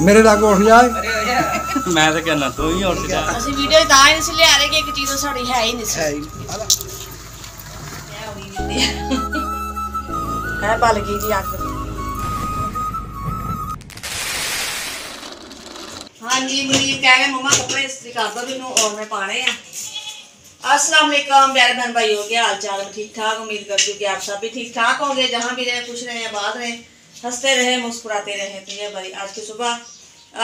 मेरे लागू उठ जाए मैं तो कहना तू ही उठ जा। ਅਸੀਂ ਵੀਡੀਓ ਤਾਂ ਹੀ ਇਸ ਲਈ ਆ ਰਹੇ ਕਿ ਇੱਕ ਚੀਜ਼ ਸਾਡੀ ਹੈ ਹੀ ਨਹੀਂ ਸੀ ਹੈ ਬਲ ਗਈ ਜੀ ਅੱਗ। हाँ जी मुनीर कह रहे मम्मा कपड़े इस्त्री कर दो मैनू और मैं पाने हैं। अस्सलाम वालेकुम प्यारे बहन भाई, हो गया हाल चाल ठीक ठाक। उम्मीद करती हूँ कि आप सब भी ठीक ठाक होंगे, जहाँ भी रहे खुश रहे आबाद रहे, हंसते रहे मुस्कुराते रहे। तो ये भाई आज की सुबह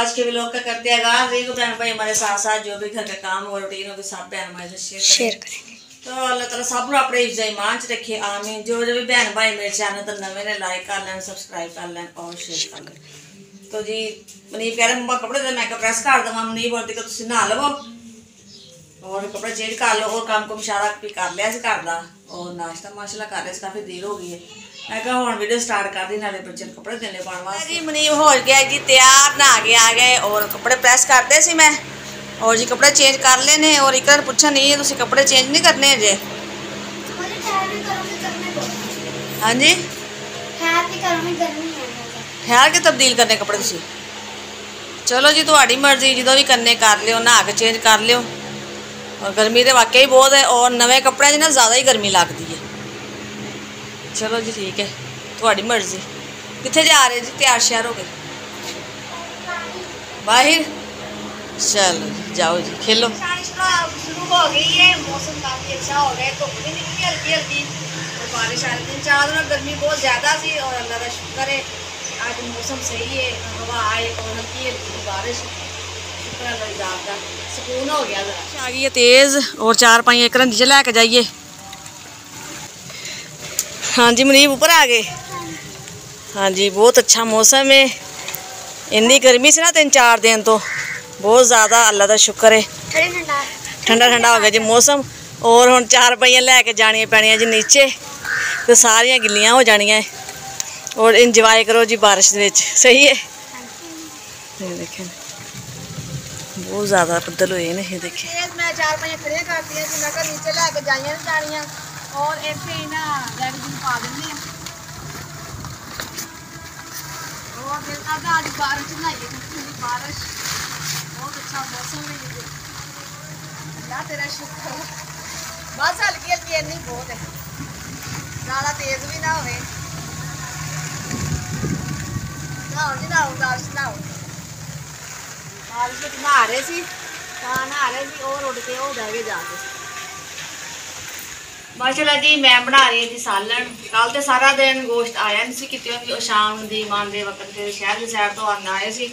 आज के व्लॉग का करते हैं आगाज़। एक बहन भाई हमारे साथ साथ जो भी घर का काम और रूटीन हो सब बहन हमारे से शेयर करेंगे। तो अल्लाह ताला सब अपने इज्जत ईमान च रखे, आमीन। जो भी बहन भाई मेरे चैनल तो नवे ने लाइक कर लैन, सबसक्राइब कर लैन और शेयर कर लैन। तो जी मनीब कह रहे मम्मा कपड़े तो मैं प्रेस कर देव। मनीब बोलती कि तुम नहा लवो और कपड़े चेंज कर लो और काम को इशारा भी कर लिया घर का और नाश्ता माशाल्लाह कर लिया। काफ़ी देर हो गई है। मैं कहा हुण वीडियो स्टार्ट कर दी, नाले बच्चे कपड़े देने पाने वास्ते। जी मनीब हो गया जी तैयार, नहा के आ गए और कपड़े प्रेस करते सी मैं और जी कपड़े चेंज कर लेने। और एक बार पूछा नहीं तुम कपड़े चेंज नहीं करने अजे? हाँ जी ठहर के तब्दील करने कपड़े तुसी? चलो जी थोड़ी मर्जी, जो भी करने कर लियो, नहा के चेंज कर लियो। और गर्मी तो वाकई बहुत है और नवे कपड़े ना ज़्यादा ही गर्मी लगती है। चलो जी ठीक है थोड़ी मर्जी। कितने जा रहे जी? तैयार श्यार हो गए बाहर? चलो जी जाओ जी खेलो। शुरू हो गई है, मौसम काफ़ी अच्छा हो गया, धुप भी निकली हल्की हल्की और बारिश आ रही। 4 दिन गर्मी बहुत ज़्यादा सी और अल्लाह का शुक्र है आज मौसम सही है, हवा आए और हल्की हल्की बारिश, शुक्र अल्लाह का सुकून हो गया। आ गई है तेज़ और 4-5 एकड़ नीचे लैके जाइए। हाँ जी मनीब ऊपर आ गए। हाँ जी बहुत अच्छा मौसम है, इन्नी गर्मी से ना 3-4 दिन तो बहुत ज़्यादा अल्लाह का शुक्र है ठंडा ठंडा हो गया जी मौसम। और हम 4 पहियां लैके जानियां पैनियां जी नीचे तो सारियां गिल्लियां हो जानियां और इंजॉय करो जी बारिश दे विच। सही है ये देखें बहुत ज़्यादा बदल हुए ने। ये देखिए मैं 4 पहियां खड़ियां करती हैं मैं कहा नीचे लैके जाइयां जानियां और इत्थे ही ना डैडी जी पा देंगे और फिर आज बारिश नहाइए क्योंकि बारिश बहुत अच्छा मौसम है। अल्लाह तेरा शुक्र बस हल्की हल्की इन्नी बहुत है, ज़्यादा तेज़ भी ना होवे। नहाओ जी नहाओ बारिश नहाओ। बारिश में नहा रहे सी नहा रहे सी और उड़ के वो बह गए जाके। माशाल्लाह जी मैं बना रही हूँ जी सालन। कल तो सारा दिन गोश्त आया नहीं सी कि शाम दी मान दे वक्त शहर की सैर तो आना आए सी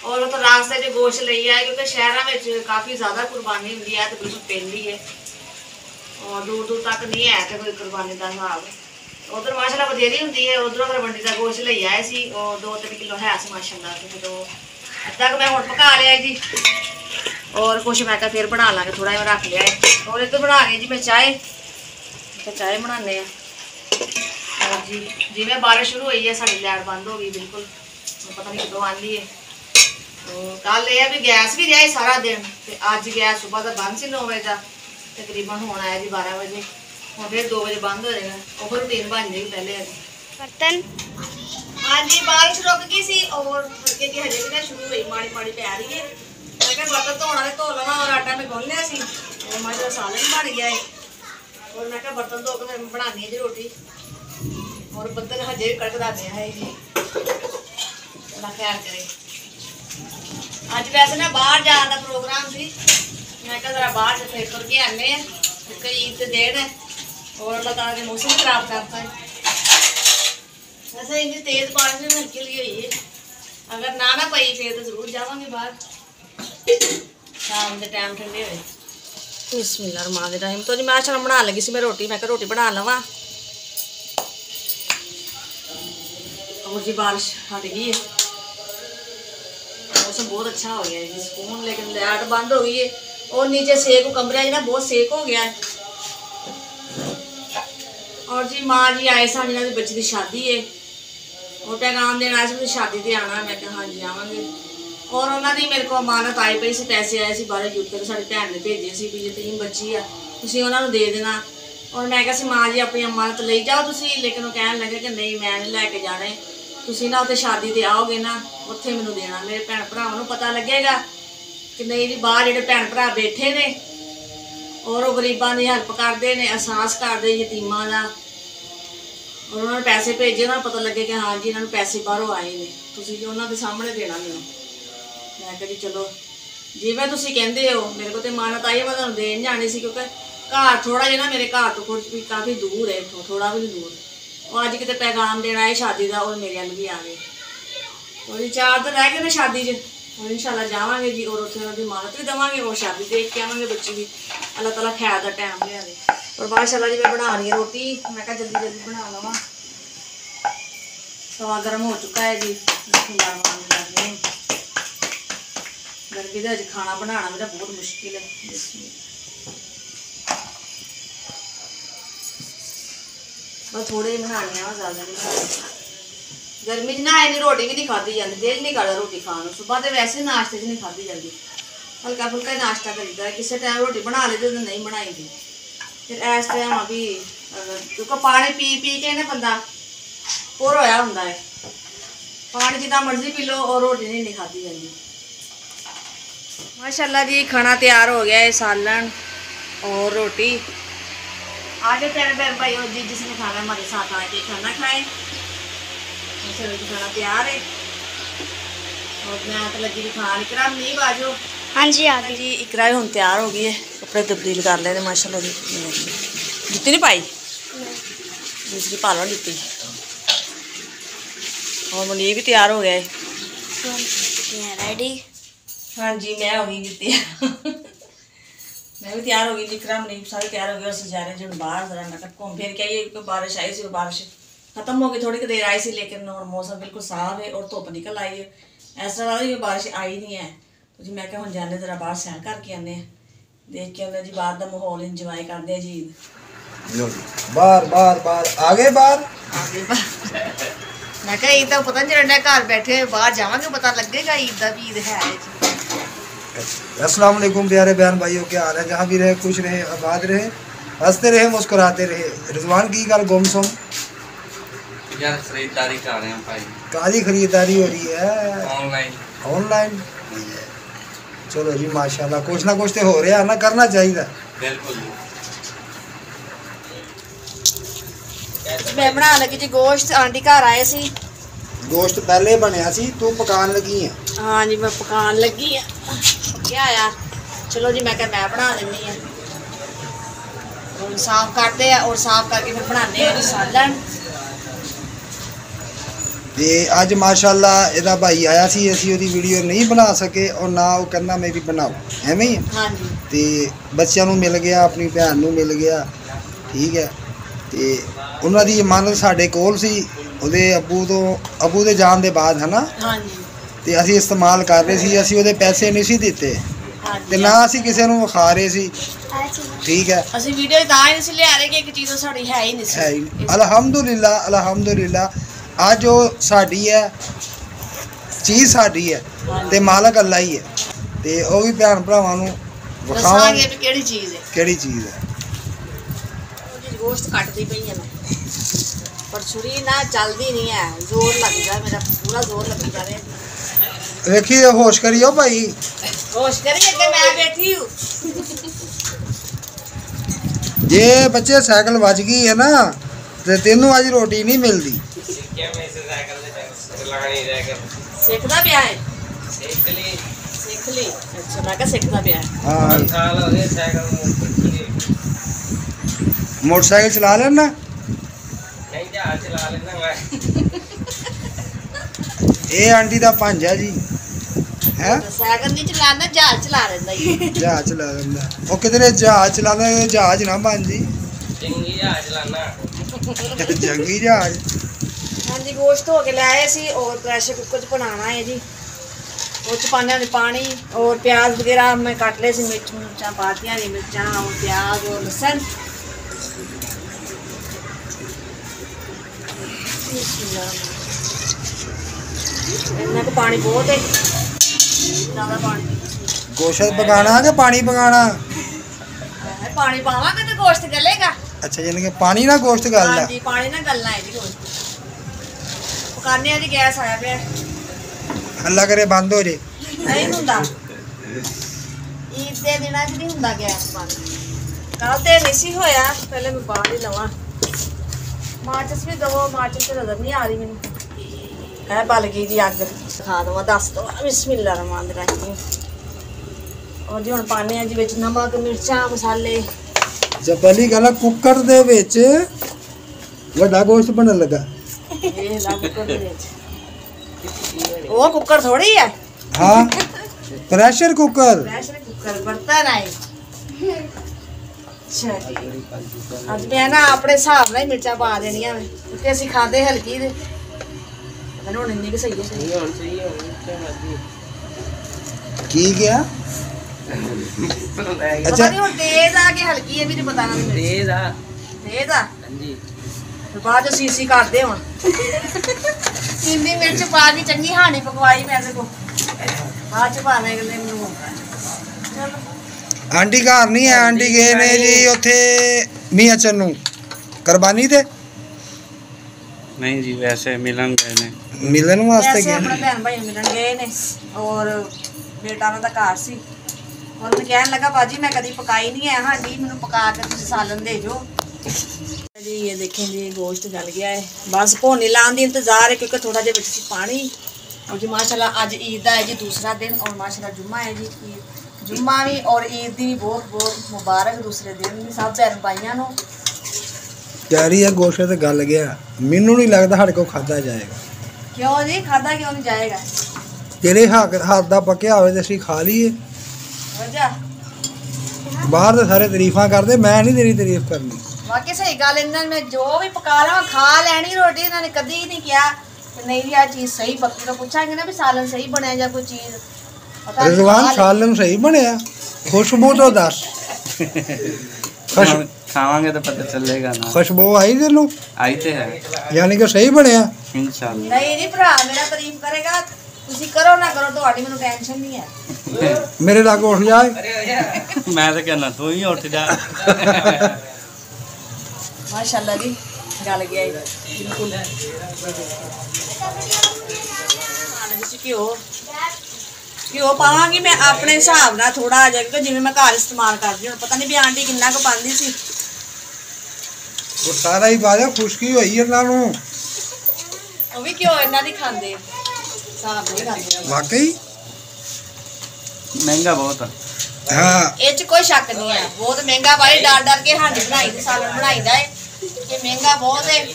और तो रास्ते च गोश्त ले आए क्योंकि शहरों में काफ़ी ज़्यादा कुर्बानी होंगी है तो बिल्कुल पेंदी है और दूर दूर तक नहीं है तो कोई कुर्बानी का हिसाब। उधर माशाल्लाह बथेरी होंगी है, उधरों फिर मंडी का गोश्त ले आए सी और 2-3 किलो है माशाल्लाह। तो अद्धा मैं हुण पका लिया जी और कुछ मैं फिर बना लाँगे, थोड़ा जिहा रख लिया है। और इधर बना रही जी मैं चाय, तो चाय बनाने और जी जिवें बारिश शुरू हुई है साड़ी लाइट बंद हो गई बिल्कुल, पता नहीं कदों आँदी है। तो कल यह भी गैस भी रहा सारा दिन तो अज गैस सुबह का बंद से 9 बजे का तकरीबन होना है जी 12 बजे और फिर 2 बजे बंद हो जाएगा। वो रूटीन बन जाएगी पहले बर्तन। हाँ जी बारिश रुक गई सी और हल्के की हजे भी ना शुरू हुई माड़ी माड़ी पै रही है। मैं क्या बर्तन धोना है धो लवा और आटा में गुन लिया सी और माड़ा सालन बन गया है और मैं क्या बर्तन धो के बनानी है जी रोटी और बर्तन हजे भी कड़कदा पिया है जी। अल्लाह खैर करे। अज वैसे ना बाहर जाने का प्रोग्राम सी, मैं क्या जरा बाहर फिर तुर के आने क्योंकि ईद दिन है और अल्लाह ताला ने मौसम खराब करता है। वैसे इतनी तेज़ बारिश में हल्की ली हुई है, अगर ना पई फिर तो जरूर जावांगे बाहर शाम के टाइम ठंडे हुए। बिस्मिल्लाह रहमान रहीम। तो जी मैं शाम बना लगी सी मैं रोटी, मैं रोटी बना लवा और जी बारिश हट गई है, मौसम बहुत अच्छा हो गया है सुकून। लेकिन लाइट बंद हो गई है और नीचे सेक कमरे ना बहुत सेक हो गया है। और जी माँ जी आए सन जिन्होंने बच्चे की शादी है और पैगाम देना आए शादी से आना। मैं कहा हाँ जी आवांगे और उन्होंने मेरे को अमानत आई पई सी, पैसे आए सी बाहर यूके साड़ी भैन ने भेजे सी भी जी बच्ची आ तुसीं उन्होंने दे देना। और मैं कहा माँ जी अपनी अमानत ले जाओ तुसीं, लेकिन वो कहन लगे कि नहीं मैं नहीं लैके जाने ਤੁਸੀਂ ਨਾ ਉੱਥੇ ਸ਼ਾਦੀ ਤੇ ਆਓਗੇ ਨਾ, ਉੱਥੇ ਮੈਨੂੰ ਦੇਣਾ। ਮੇਰੇ ਭੈਣ ਭਰਾਵਾਂ ਨੂੰ ਪਤਾ ਲੱਗੇਗਾ ਕਿ ਨਹੀਂ ਜੀ ਬਾਹਰ ਜਿਹੜੇ ਭੈਣ ਭਰਾ ਬੈਠੇ ਨੇ ਔਰ ਉਹ ਗਰੀਬਾਂ ਦੀ ਹੈਲਪ ਕਰਦੇ ਨੇ, ਅਹਿਸਾਸ ਕਰਦੇ ਯਤੀਮਾਂ ਦਾ, ਔਰ ਉਹਨਾਂ ਨੂੰ ਪੈਸੇ ਭੇਜੇ, ਉਹਨਾਂ ਨੂੰ ਪਤਾ ਲੱਗੇ ਕਿ ਹਾਂ ਜੀ ਇਹਨਾਂ ਨੂੰ ਪੈਸੇ ਬਾਹਰੋਂ ਆਏ ਨੇ, ਤੁਸੀਂ ਜੀ ਉਹਨਾਂ ਦੇ ਸਾਹਮਣੇ ਦੇਣਾ ਮੈਨੂੰ। ਮੈਂ ਕਿਹਾ ਜੀ ਚਲੋ ਜਿਵੇਂ ਤੁਸੀਂ ਕਹਿੰਦੇ ਹੋ, ਮੇਰੇ ਕੋਲ ਤੇ ਮਾਨਤ ਆਈ ਮੈਂ ਤੁਹਾਨੂੰ ਦੇਣ ਜਾਣੀ ਸੀ, ਕਿਉਂਕਿ ਘਰ ਥੋੜਾ ਜਿਹਾ ਨਾ ਮੇਰੇ ਘਰ ਤੋਂ ਕੁਝ ਵੀ ਕਾਫੀ ਦੂਰ ਹੈ, ਇੱਥੋਂ ਥੋੜਾ ਵੀ ਨਹੀਂ ਦੂਰ। ਉਹ ਅੱਜ ਕਿਤੇ ਪੈਗਾਮ ਦੇਣਾ ਹੈ ਸ਼ਾਦੀ ਦਾ, ਉਹ ਮੇਰੇ ਵੱਲ ਵੀ ਆ ਗਏ। ਉਹ 4 ਦਿਨ ਰਹਿ ਗਏ ਨੇ ਸ਼ਾਦੀ 'ਚ, और इंशाल्लाह जावांगे जी और उत्थे उन्हां दी मानत भी देवांगे और शादी देख के आवांगे बच्ची भी। अल्लाह ताला खैर दा टाइम लिया दे। और माशाल्लाह जी मैं बना रही रोटी, मैं कहा जल्दी जल्दी बना लवां। तवा गर्म हो चुका है जी, गर्मी दे खाना बनाना मेरा बहुत मुश्किल है। बस थोड़े बनाने ज़्यादा नहीं बनाने। गर्मी ना इन्नी रोटी भी नहीं खाधी जाती, दिल नहीं करता रोटी खाने। सुबह तो वैसे नाश्ते च नहीं खाधी जाती, हल्का फुल्का नाश्ता करीदा है। किसी टाइम रोटी बना लेते तो नहीं बनाई थी, फिर इस टाइम अभी क्योंकि पानी पी पी के ना बंदा पुर होया हुंदा है। पानी जितना मर्जी पी लो और रोटी नहीं खाधी जाती। माशाल्लाह जी खाना तैयार हो गया है, सालन और रोटी। आज तेरे बहन भाई और जी जिसने खाना हमारे साथ आके खाना खाए। चलो जी खाना तैयार है और मैं तो लगी भी खान। इकरा नहीं बाजो। हाँ जी आ गई जी। इकरा भी हम तैयार हो गई है, कपड़े तब्दील कर ले माशाल्लाह जी। जुत्ती नहीं पाई, दूसरी पा लो जुत्ती। और मुनीब भी तैयार हो गया है, रेडी। हाँ जी मैं हो गई जुत्ती मैं भी तैयार हो गई। इकरा मुनीब सारे तैयार हो गए और सजा रहे जो बाहर जरा नटक घूम फिर के आई। बारिश आई सी, बारिश खत्म हो गई, थोड़ी देर आई सी, लेकिन और मौसम बिल्कुल साफ है और धुप निकल आई है। ऐसा लगा कि बारिश आई नहीं है। तो जी मैं क्या हम जाने जरा बाहर सैर करके आने, देख के आने जी बाहर का माहौल इंजॉय करते हैं जी। बाहर बाहर बाहर आगे बाहर मैं क्या ईद का पता नहीं चलना, घर बैठे बाहर जावांगे पता लगेगा ईद का भी। ईद है जी। अस्सलाम वालेकुम प्यारे बहन भाइयों, क्या हाल है? जहाँ भी रहे खुश रहे, आबाद रहे, हंसते रहे, मुस्कुराते रहे। रिजवान की गल गुमसुम यार खरीदारी कर रहे हैं भाई। काली खरीदारी हो रही है ऑनलाइन। ऑनलाइन चलो जी माशाल्लाह, कुछ ना कुछ तो हो रहा है ना, करना चाहिए। बिल्कुल मैं बना लगी जी गोश्त। आंटी घर आए सी, गोश्त पहले बनया सी, तू पकान लगी है। हाँ जी मैं पकान लगी है। क्या यार चलो जी मैं क्या मैं बना लेनी है। और साफ करते हैं और साफ करके फिर बनाने हैं सालन। ते अज माशाल्लाह इहदा भाई आया सी, असी ओदी वीडियो नहीं बना सके और ना वो कहना मेरी बनाओ एवें ही। हाँ जी ते बच्चों नूं मिल गया, अपनी भैन नूं मिल गया, ठीक है। ते उन्हां दी इमानत साडे कोल सी, ਉਹਦੇ अबू दे जान दे बाद है ना। हाँ जी ते असी इस्तेमाल कर रहे सी, असी ਉਹਦੇ पैसे नहीं सी दिते ते ना असी किसी नूं विखा रहे सी, ठीक है। ਅਸੀਂ ਵੀਡੀਓ ਤਾਂ ਹੀ ਨਹੀਂ ਲਿਆ ਰਹੇ ਕਿ ਇੱਕ ਚੀਜ਼ ਸਾਡੀ ਹੈ ਹੀ ਨਹੀਂ ਸੀ। है ही अल्हम्दुलिल्लाह अल्हम्दुलिल्लाह आज जो साड़ी है चीज़ साड़ी है ते मालक अल्लाह ही है। ते वो भी भैन भरावां नूं ਦੱਸਾਂਗੇ ਵੀ ਕਿਹੜੀ ਚੀਜ਼ ਹੈ। ਕਿਹੜੀ ਚੀਜ਼ ਹੈ। जी गोश्त ਕੱਟਦੀ ਪਈ ਹਾਂ मैं, पर छुरी ना चलती नहीं है, जोर लगता है मेरा, पूरा जोर लग जा रहा है। देखिए होश करियो भाई, होश करिए कि मैं बैठी हूँ। जे बच्चे साइकिल वज गई है ना तो तेनू आज रोटी नहीं मिलती। सीखता पिया है, सीख ली। अच्छा मैं क्या सीखता पिया है। हाँ मोटरसाइकिल चला लेना। ये आंटी का भांजा जी है, साइकिल नहीं चलाना, जहाज चला रहा है। जहाज चला लेंदा, वो किधरे जहाज चलाना, जहाज ना बन जी, जंगी जहाज चलाना। जंगी जहाज। हाँ जी गोश्त हो के लाए सी और प्रेशर कुकर च बनाना है जी। वो च पाने पानी और प्याज वगैरह मैं काट ले सी, मिर्च मुर्चा पातियाँ हरी मिर्चा और प्याज और लहसुन। इन्ना को पानी बहुत है, ज़्यादा पानी। गोश्त पकाना कि पानी पकाना? पानी पावांगे तो गोश्त गलेगा। अच्छा यानी कि पानी ना गोश्त गलदा। हाँ जी पानी ना गलना है जी गोश्त। ਪਕਾਨੇ ਆ ਜੀ ਗੈਸ ਆਇਆ ਪਿਆ ਅੱਲਾ ਕਰੇ ਬੰਦ ਹੋ ਜੇ ਨਹੀਂ ਹੁੰਦਾ ਈਦ ਦੇ ਦਿਨਾਂ 'ਚ ਨਹੀਂ ਹੁੰਦਾ ਗੈਸ ਬੰਦ ਕੱਲ ਤੇ ਨਹੀਂ ਸੀ ਹੋਇਆ ਪਹਿਲੇ ਮੈਂ ਬਾਹਰ ਹੀ ਲਵਾਂ ਮਾਚਸ ਵੀ ਦਵੋ ਮਾਚਸ ਤੇ ਨਜ਼ਰ ਨਹੀਂ ਆ ਰਹੀ ਮੈਨੂੰ ਇਹ ਬਲ ਗਈ ਜੀ ਅੱਗ ਦਿਖਾ ਦਵਾਂ ਦੱਸ ਦੋ ਬਿਸਮਿਲ੍ਲਾ ਰਹਿਮਾਨ ਰਹੀਮ और जी हम पाने जी विच नमक मिर्चा मसाले जब पहली गल कुकर दे विच वड्डा गोश्त बनन लगा वो कुकर थोड़ी है हाँ प्रेशर कुकर बर्तन आए अच्छा जी अज मैं ना अपने हिसाब नाल मिर्चा पा देनियां क्योंकि असीं खांदे हल्की दे पता नहीं हुण इन्नी कि सही है की गया अच्छा नहीं हुण तेज आ के हल्की है भी नहीं पता ना तेज आ हां जी तो बाद सीसी करदे हुण इन्नी मिर्च पा के चंगी हानी पकवाई मैं ते को बाद च पाने गले मेनू चलो आंटी घर नहीं है आंटी गए ने जी उत्थे मियां चन्नू कुर्बानी ते नहीं जी वैसे मिलन गए ने मिलन वास्ते ऐसे गए अपने बहन भाई मिलन गए ने और बेटा उन्हां दा घर सी और मैं कहने लगा बाजी मैं कभी पकाई नहीं है हाँ जी मैंने पका के तुम सालन दे जो जी ये देखें जी गोश्त जल गया है बस भोनी लाने की इंतजार है क्योंकि थोड़ा जिहा विच पानी और जी माशाल्लाह अज ईद का है जी दूसरा दिन और माशाल्लाह जुम्मा है जी जुम्मा भी और ईद की भी बहुत बहुत मुबारक दूसरे दिन भी सब भैन भाइयों को प्यारी है गोश्त ते गल गया मैनू नहीं लगता साडे को खादा जाएगा क्यों जी खादा क्यों नहीं जाएगा तेरे हाथ दा पक्या होवे ते असीं खा लीए बाहर तो सारे तारीफा करते मैं नहीं तेरी तारीफ करनी वाकई सही गल इन्होंने मैं जो भी पका लवा खा लैनी रोटी इन्होंने कभी नहीं किया कि नहीं जी आ चीज़ सही पक्की तो पूछांगे ना भी सालन सही बनया या कोई चीज़ रिजवान सालन सही बनया खुशबू तो दस खावांगे तो पता चलेगा ना खुशबू आई तेनू आई तो है यानी कि सही बनया इंशाल्लाह नहीं जी भरा मेरा तारीफ करेगा तुसी करो ना करो तो आड़ी मैनू टेंशन नहीं है मेरे लाग उठ जाए मैं तो कहना तू ही उठ जा माशाल्लाह जी गल गया बिल्कुल घ्यो पावांगी मैं अपने हिसाब नाल थोड़ा आ जाएगा जिवें मैं घर इस्तेमाल करदी हूं पता नहीं भी आंटी किन्ना को पांदी सी वो सारा ही बाजा खुशकी होई इन्हां नूं ਉਹ ਵੀ ਘਿਓ ਇਹਨਾਂ ਦੀ ਖਾਂਦੇ ਸਾਬ ਨਹੀਂ ਖਾਂਦੇ वाकई महंगा बहुत है हाँ ਇਹ ਚ ਕੋਈ ਸ਼ੱਕ ਨਹੀਂ ਹੈ ਬਹੁਤ ਮਹਿੰਗਾ ਭਾਈ ਡਰ ਡਰ ਕੇ ਹਾਂਡੀ ਬਣਾਈ ਤੇ ਸਾਲਨ ਬਣਾਈਦਾ ਹੈ ਇਹ ਮਹਿੰਗਾ ਬਹੁਤ ਹੈ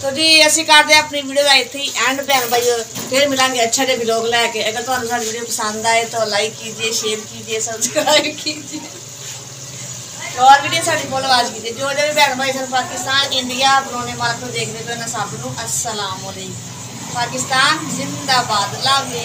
तो जी ਅਸੀਂ ਕਰਦੇ ਆ ਆਪਣੀ ਵੀਡੀਓ ਦਾ ਇੱਥੇ ਹੀ ਐਂਡ ਭੈਣ ਭਾਈਓ ਫਿਰ ਮਿਲਾਂਗੇ ਅੱਛੇ ਜਿਹੇ ਵਲੌਗ ਲੈ ਕੇ अगर ਤੁਹਾਨੂੰ ਸਾਡੀ ਵੀਡੀਓ पसंद आए तो लाइक कीजिए शेयर कीजिए सब्सक्राइब कीजिए और वीडियो साड़ी फॉलो आज कीजिए जो भी भैन भाई सन पाकिस्तान इंडिया बरोने मार्क को देखने पे ना सब नु अस्सलाम वालेकुम पाकिस्तान जिंदाबाद लव यू